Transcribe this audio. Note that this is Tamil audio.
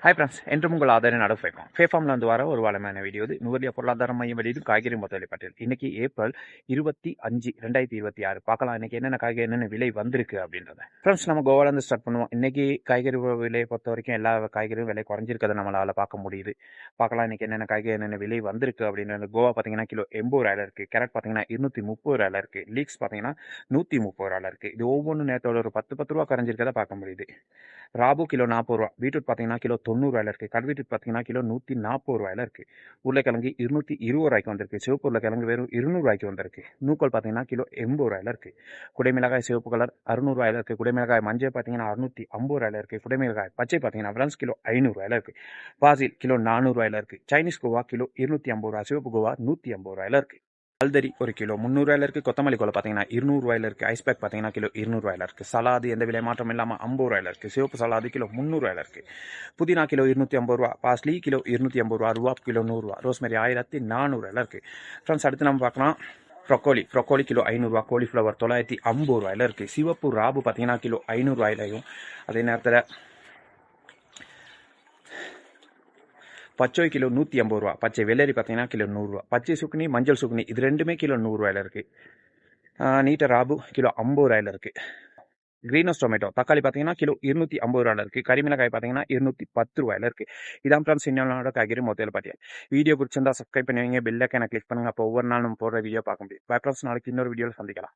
ஹாய் ஃப்ரெண்ட்ஸ், என்றும் உங்கள் ஆதரவு நடப்பேக்கும் ஃபேஃபார்மில் வந்து வர ஒரு வளமான வீடியோ இது நுவர்லியா பொருளாதார மையம் வெளியிடும் காய்கறி முதலீடு பட்டியல். இன்னைக்கு ஏப்ரல் 25, 2026 பார்க்கலாம். இன்னைக்கு என்னென்ன காய்கறி என்னென்ன விலை வந்திருக்கு அப்படின்றத. ஃப்ரெண்ட்ஸ், நம்ம கோவாலேருந்து ஸ்டார்ட் பண்ணுவோம். இன்னைக்கு காய்கறி விலையை பொறுத்த வரைக்கும் எல்லா காய்கறியும் விலை குறைஞ்சிருக்கிறத நம்மளால் பார்க்க முடியுது. பார்க்கலாம் இன்னைக்கு என்னென்ன காய்கறி என்னென்ன விலை வந்திருக்கு அப்படின்றது. கோவா பார்த்தீங்கன்னா கிலோ 80 இருக்குது. கேரட் பார்த்தீங்கன்னா 230 இருக்குது. லீக்ஸ் பார்த்தீங்கன்னா 130 இருக்குது. இது ஒவ்வொன்றும் நேரத்தோட ஒரு 10 ரூபா குறைஞ்சிருக்கதை பார்க்க முடியுது. ராபு கிலோ 40 ரூபா. பீட்ரூட் பார்த்தீங்கன்னா கிலோ 90 இருக்குது. கடல்பீட்ரூட் பார்த்தீங்கன்னா கிலோ 140 இருக்குது. உருளைக்கிழங்கு 220 ரூபாய்க்கு வந்திருக்கு. சிவப்பு உருளைக்கிழங்கு வெறும் 200 ரூபாய்க்கு வந்திருக்கு. நூக்கோல் பார்த்தீங்கன்னா கிலோ 80 இருக்குது. குடைமிளகாய் சிவப்பு கலர் 600 இருக்குது. குடைமிளகாய் மஞ்சள் பார்த்தீங்கன்னா 650 இருக்குது. குடைமிளகாய் பச்சை பார்த்தீங்கன்னா ஃப்ரெண்ட்ஸ் கிலோ 500 இருக்குது. பாசில் கிலோ 400 இருக்குது. சைனீஸ் கோவா கிலோ 250 சிவப்பு கோவா 150 இருக்குது. கல்தரி ஒரு கிலோ 300 இருக்குது. கொத்தமல்லி கோலை பார்த்தீங்கன்னா 200 இருக்குது. ஐஸ் பேக் பார்த்தீங்கன்னா கிலோ 200 இருக்குது. சலாது எந்த விலை மாற்றம் இல்லாமல் 50 இருக்குது. சிவப்பு சலாது கிலோ 300 இருக்குது. புதினா kilo 250 parsley kilo 250 rhubarb kilo 100 rosemary 1400 இருக்குது. ஃப்ரெண்ட்ஸ், அடுத்து நம்ம பார்க்கலாம் ப்ரொக்கோலி கிலோ 500 கோலிஃப்ளவர் 950 இருக்குது. சிவப்பு ராபு பார்த்தீங்கன்னா கிலோ 500 அதே நேரத்தில் பச்சை கிலோ 150 பச்சை வெள்ளரி பார்த்தீங்கன்னா கிலோ 100 பச்சை சுக்குனி மஞ்சள் சுக்குனி இது ரெண்டுமே கிலோ 100 இருக்குது. நீட்ட ராபு கிலோ 50 இருக்குது. கிரீனஸ் டொமேட்டோ தக்காளி பார்த்தீங்கன்னா கிலோ 250 இருக்குது. கரிமிளகாய் பார்த்தீங்கன்னா 210 இருக்குது. இதான் ஃப்ரெண்ட்ஸ் இன்னொரு காய்கறி முதல் பட்டியல். வீடியோ பிடிச்சிருந்தா சப்ஸ்கிரைப் பண்ணுவீங்க, பெல் ஐக்கானை கிளிக் பண்ணுங்க. அப்போ ஒவ்வொரு நாள் நம்ம போடுற வீடியோ பார்க்க முடியும். பை ஃப்ரெண்ட்ஸ், நாளைக்கு இன்னொரு வீடியோவில் சந்திக்கலாம்.